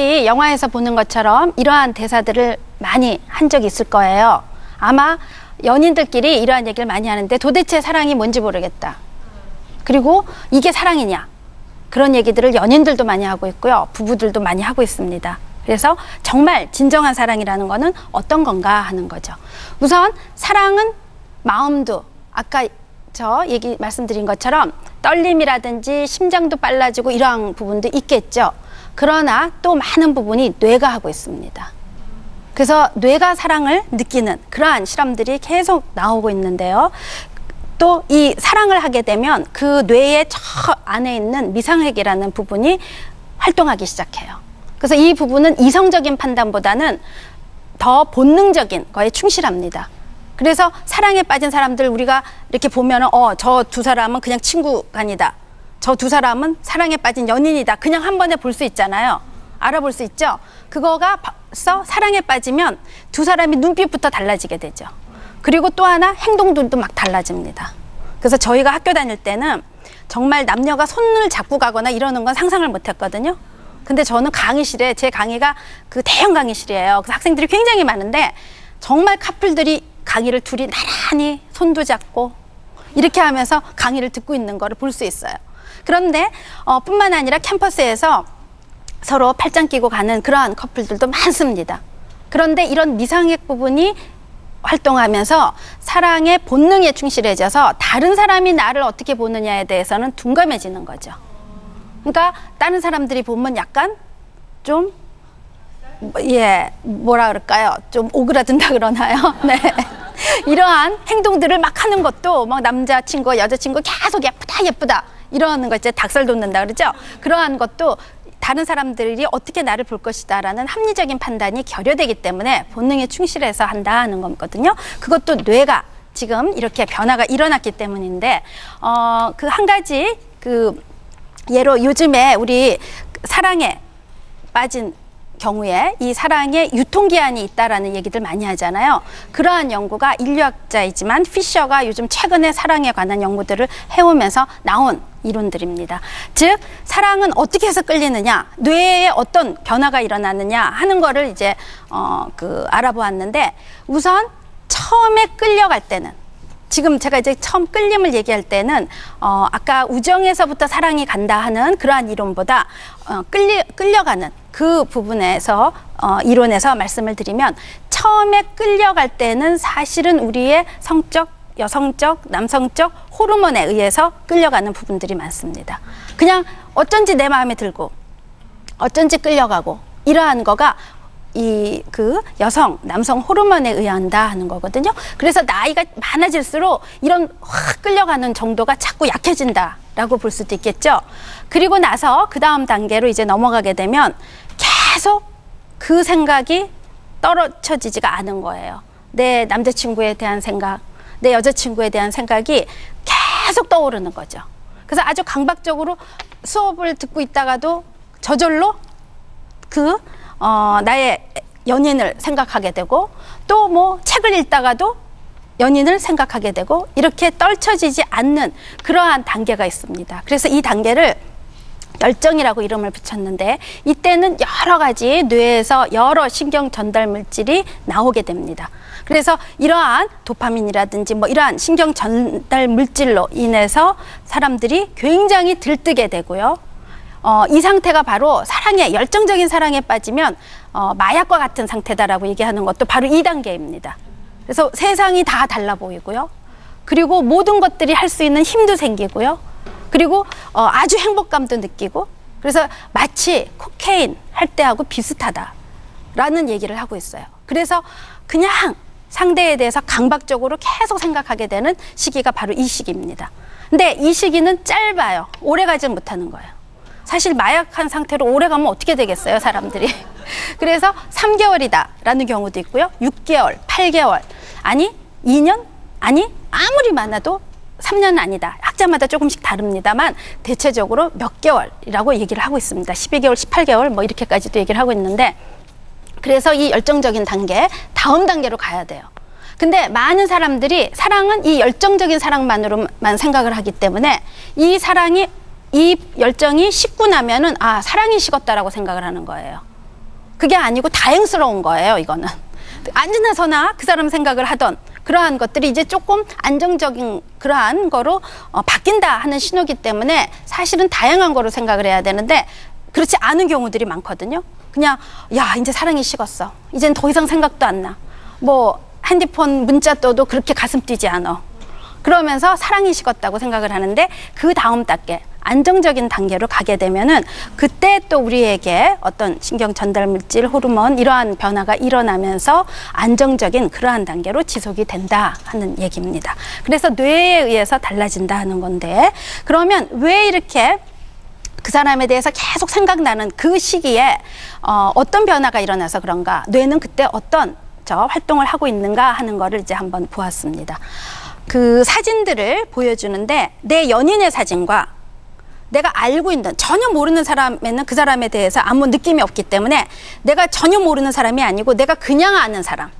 여러분들이 영화에서 보는 것처럼 이러한 대사들을 많이 한 적이 있을 거예요. 아마 연인들끼리 이러한 얘기를 많이 하는데 도대체 사랑이 뭔지 모르겠다. 그리고 이게 사랑이냐. 그런 얘기들을 연인들도 많이 하고 있고요. 부부들도 많이 하고 있습니다. 그래서 정말 진정한 사랑이라는 거는 어떤 건가 하는 거죠. 우선 사랑은 마음도 아까 저 얘기 말씀드린 것처럼 떨림이라든지 심장도 빨라지고 이러한 부분도 있겠죠. 그러나 또 많은 부분이 뇌가 하고 있습니다. 그래서 뇌가 사랑을 느끼는 그러한 실험들이 계속 나오고 있는데요. 또 이 사랑을 하게 되면 그 뇌의 저 안에 있는 미상핵이라는 부분이 활동하기 시작해요. 그래서 이 부분은 이성적인 판단보다는 더 본능적인 거에 충실합니다. 그래서 사랑에 빠진 사람들 우리가 이렇게 보면은 저 두 사람은 그냥 친구 간이다. 저 두 사람은 사랑에 빠진 연인이다. 그냥 한 번에 볼 수 있잖아요. 알아볼 수 있죠. 그거가 벌써 사랑에 빠지면 두 사람이 눈빛부터 달라지게 되죠. 그리고 또 하나 행동들도 막 달라집니다. 그래서 저희가 학교 다닐 때는 정말 남녀가 손을 잡고 가거나 이러는 건 상상을 못 했거든요. 근데 저는 강의실에 제 강의가 그 대형 강의실이에요. 그래서 학생들이 굉장히 많은데 정말 커플들이 강의를 둘이 나란히 손도 잡고 이렇게 하면서 강의를 듣고 있는 거를 볼 수 있어요. 그런데 뿐만 아니라 캠퍼스에서 서로 팔짱 끼고 가는 그러한 커플들도 많습니다. 그런데 이런 미상핵 부분이 활동하면서 사랑의 본능에 충실해져서 다른 사람이 나를 어떻게 보느냐에 대해서는 둔감해지는 거죠. 그러니까 다른 사람들이 보면 약간 좀 뭐라 그럴까요? 좀 오그라든다 그러나요? 네. 이러한 행동들을 막 하는 것도 막 남자친구, 여자친구 계속 예쁘다, 예쁘다 이러는 거 있죠. 닭살 돋는다 그러죠. 그러한 것도 다른 사람들이 어떻게 나를 볼 것이다 라는 합리적인 판단이 결여되기 때문에 본능에 충실해서 한다 하는 거거든요. 그것도 뇌가 지금 이렇게 변화가 일어났기 때문인데 그 한 가지 그 예로 요즘에 우리 사랑에 빠진 경우에 이 사랑에 유통기한이 있다라는 얘기들 많이 하잖아요. 그러한 연구가 인류학자이지만 피셔가 요즘 최근에 사랑에 관한 연구들을 해오면서 나온 이론들입니다. 즉 사랑은 어떻게 해서 끌리느냐, 뇌에 어떤 변화가 일어나느냐 하는 거를 이제 알아보았는데 우선 처음에 끌려갈 때는 지금 제가 이제 처음 끌림을 얘기할 때는 아까 우정에서부터 사랑이 간다 하는 그러한 이론보다 끌려가는 그 부분에서 이론에서 말씀을 드리면 처음에 끌려갈 때는 사실은 우리의 성적, 여성적, 남성적 호르몬에 의해서 끌려가는 부분들이 많습니다. 그냥 어쩐지 내 마음에 들고 어쩐지 끌려가고 이러한 거가 그 여성, 남성 호르몬에 의한다 하는 거거든요. 그래서 나이가 많아질수록 이런 확 끌려가는 정도가 자꾸 약해진다라고 볼 수도 있겠죠. 그리고 나서 그 다음 단계로 이제 넘어가게 되면 계속 그 생각이 떨어져지지가 않은 거예요. 내 남자친구에 대한 생각, 내 여자친구에 대한 생각이 계속 떠오르는 거죠. 그래서 아주 강박적으로 수업을 듣고 있다가도 저절로 나의 연인을 생각하게 되고 또 뭐 책을 읽다가도 연인을 생각하게 되고 이렇게 떨쳐지지 않는 그러한 단계가 있습니다. 그래서 이 단계를 열정이라고 이름을 붙였는데 이때는 여러 가지 뇌에서 여러 신경 전달 물질이 나오게 됩니다. 그래서 이러한 도파민이라든지 뭐 이러한 신경 전달 물질로 인해서 사람들이 굉장히 들뜨게 되고요. 이 상태가 바로 열정적인 사랑에 빠지면 마약과 같은 상태다라고 얘기하는 것도 바로 이 단계입니다. 그래서 세상이 다 달라 보이고요. 그리고 모든 것들이 할 수 있는 힘도 생기고요. 그리고 아주 행복감도 느끼고 그래서 마치 코케인 할 때하고 비슷하다라는 얘기를 하고 있어요. 그래서 그냥 상대에 대해서 강박적으로 계속 생각하게 되는 시기가 바로 이 시기입니다. 근데 이 시기는 짧아요. 오래 가지 못하는 거예요. 사실 마약한 상태로 오래 가면 어떻게 되겠어요, 사람들이. 그래서 3개월이다 라는 경우도 있고요. 6개월, 8개월, 아니 2년, 아니 아무리 많아도 3년은 아니다. 학자마다 조금씩 다릅니다만 대체적으로 몇 개월이라고 얘기를 하고 있습니다. 12개월, 18개월 뭐 이렇게까지도 얘기를 하고 있는데 그래서 이 열정적인 단계, 다음 단계로 가야 돼요. 근데 많은 사람들이 사랑은 이 열정적인 사랑만으로만 생각을 하기 때문에 이 열정이 식고 나면은 사랑이 식었다라고 생각을 하는 거예요. 그게 아니고 다행스러운 거예요, 이거는. 앉으나 서나 그 사람 생각을 하던 그러한 것들이 이제 조금 안정적인 그러한 거로 바뀐다 하는 신호기 때문에 사실은 다양한 거로 생각을 해야 되는데 그렇지 않은 경우들이 많거든요. 그냥 야 이제 사랑이 식었어. 이젠 더 이상 생각도 안 나. 뭐 핸드폰 문자 떠도 그렇게 가슴 뛰지 않아. 그러면서 사랑이 식었다고 생각을 하는데 그 다음 단계 안정적인 단계로 가게 되면은 그때 또 우리에게 어떤 신경 전달 물질, 호르몬 이러한 변화가 일어나면서 안정적인 그러한 단계로 지속이 된다 하는 얘기입니다. 그래서 뇌에 의해서 달라진다 하는 건데 그러면 왜 이렇게 그 사람에 대해서 계속 생각나는 그 시기에 어떤 변화가 일어나서 그런가? 뇌는 그때 어떤 활동을 하고 있는가 하는 거를 이제 한번 보았습니다. 그 사진들을 보여주는데 내 연인의 사진과 내가 알고 있는 전혀 모르는 사람에는 그 사람에 대해서 아무 느낌이 없기 때문에 내가 전혀 모르는 사람이 아니고 내가 그냥 아는 사람,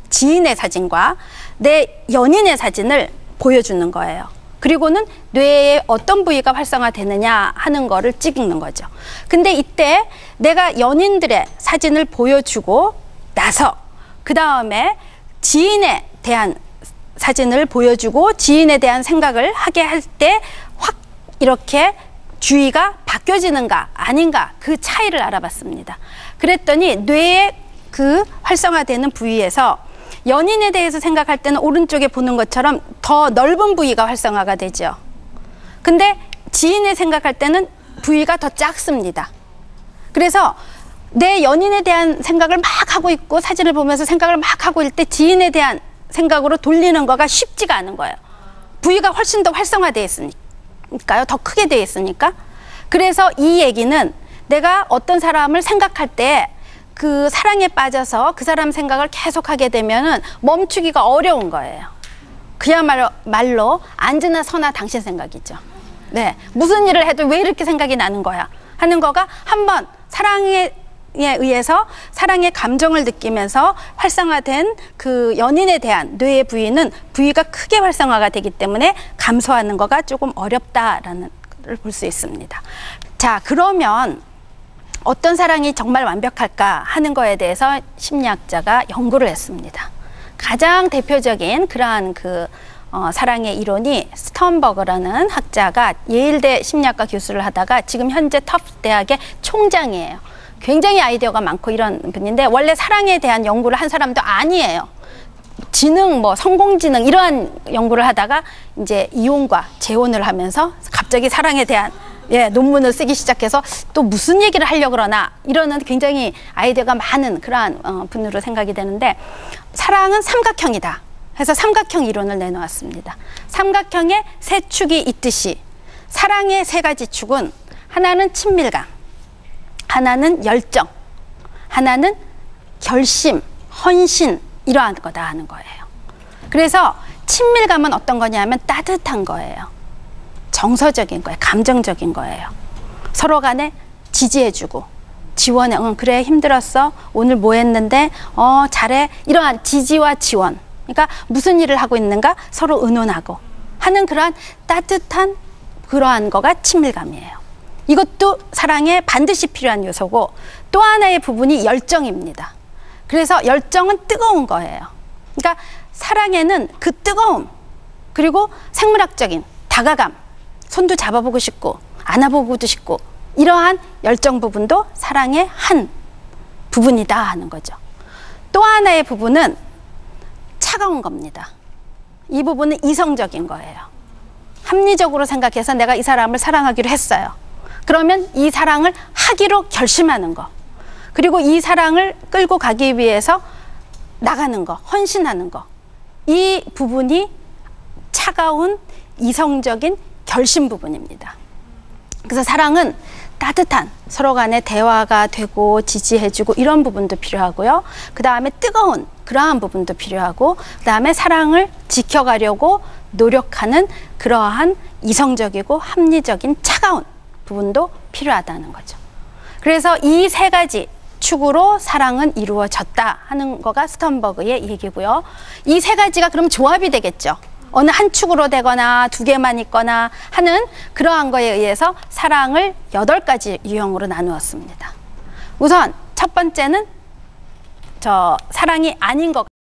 지인의 사진과 내 연인의 사진을 보여주는 거예요. 그리고는 뇌의 어떤 부위가 활성화되느냐 하는 거를 찍는 거죠. 근데 이때 내가 연인들의 사진을 보여주고 나서 그 다음에 지인에 대한 사진을 보여주고 지인에 대한 생각을 하게 할 때 확 이렇게 주의가 바뀌어지는가 아닌가 그 차이를 알아봤습니다. 그랬더니 뇌의 그 활성화되는 부위에서 연인에 대해서 생각할 때는 오른쪽에 보는 것처럼 더 넓은 부위가 활성화가 되죠. 근데 지인을 생각할 때는 부위가 더 작습니다. 그래서 내 연인에 대한 생각을 막 하고 있고 사진을 보면서 생각을 막 하고 있을 때 지인에 대한 생각으로 돌리는 거가 쉽지가 않은 거예요. 부위가 훨씬 더 활성화되어 있으니까요. 더 크게 되어 있으니까. 그래서 이 얘기는 내가 어떤 사람을 생각할 때 그 사랑에 빠져서 그 사람 생각을 계속하게 되면은 멈추기가 어려운 거예요. 그야말로 앉으나 서나 당신 생각이죠. 네, 무슨 일을 해도 왜 이렇게 생각이 나는 거야 하는 거가 한번 사랑에 의해서 사랑의 감정을 느끼면서 활성화된 그 연인에 대한 뇌의 부위는 부위가 크게 활성화가 되기 때문에 감소하는 거가 조금 어렵다라는 걸 볼 수 있습니다. 자, 그러면 어떤 사랑이 정말 완벽할까 하는 거에 대해서 심리학자가 연구를 했습니다. 가장 대표적인 그러한 사랑의 이론이 스턴버그라는 학자가 예일대 심리학과 교수를 하다가 지금 현재 터프트 대학의 총장이에요. 굉장히 아이디어가 많고 이런 분인데 원래 사랑에 대한 연구를 한 사람도 아니에요. 지능, 성공지능 이러한 연구를 하다가 이제 이혼과 재혼을 하면서 갑자기 사랑에 대한 논문을 쓰기 시작해서 또 무슨 얘기를 하려고 그러나 이러는 굉장히 아이디어가 많은 그러한 분으로 생각이 되는데 사랑은 삼각형이다 해서 삼각형 이론을 내놓았습니다. 삼각형에 세 축이 있듯이 사랑의 세 가지 축은 하나는 친밀감, 하나는 열정, 하나는 결심, 헌신 이러한 거다 하는 거예요. 그래서 친밀감은 어떤 거냐면 따뜻한 거예요. 정서적인 거예요. 감정적인 거예요. 서로 간에 지지해주고 지원해. 응, 그래 힘들었어. 오늘 뭐 했는데 잘해. 이러한 지지와 지원. 그러니까 무슨 일을 하고 있는가 서로 의논하고 하는 그러한 따뜻한 그러한 거가 친밀감이에요. 이것도 사랑에 반드시 필요한 요소고 또 하나의 부분이 열정입니다. 그래서 열정은 뜨거운 거예요. 그러니까 사랑에는 그 뜨거움 그리고 생물학적인 다가감 손도 잡아보고 싶고 안아보고도 싶고 이러한 열정 부분도 사랑의 한 부분이다 하는 거죠. 또 하나의 부분은 차가운 겁니다. 이 부분은 이성적인 거예요. 합리적으로 생각해서 내가 이 사람을 사랑하기로 했어요. 그러면 이 사랑을 하기로 결심하는 거 그리고 이 사랑을 끌고 가기 위해서 나가는 거, 헌신하는 거 이 부분이 차가운 이성적인 결심 부분입니다. 그래서 사랑은 따뜻한 서로 간에 대화가 되고 지지해주고 이런 부분도 필요하고요. 그 다음에 뜨거운 그러한 부분도 필요하고 그 다음에 사랑을 지켜가려고 노력하는 그러한 이성적이고 합리적인 차가운 부분도 필요하다는 거죠. 그래서 이 세 가지 축으로 사랑은 이루어졌다 하는 거가 스턴버그의 얘기고요. 이 세 가지가 그럼 조합이 되겠죠. 어느 한 축으로 되거나 두 개만 있거나 하는 그러한 거에 의해서 사랑을 8가지 유형으로 나누었습니다. 우선 첫 번째는 저 사랑이 아닌 것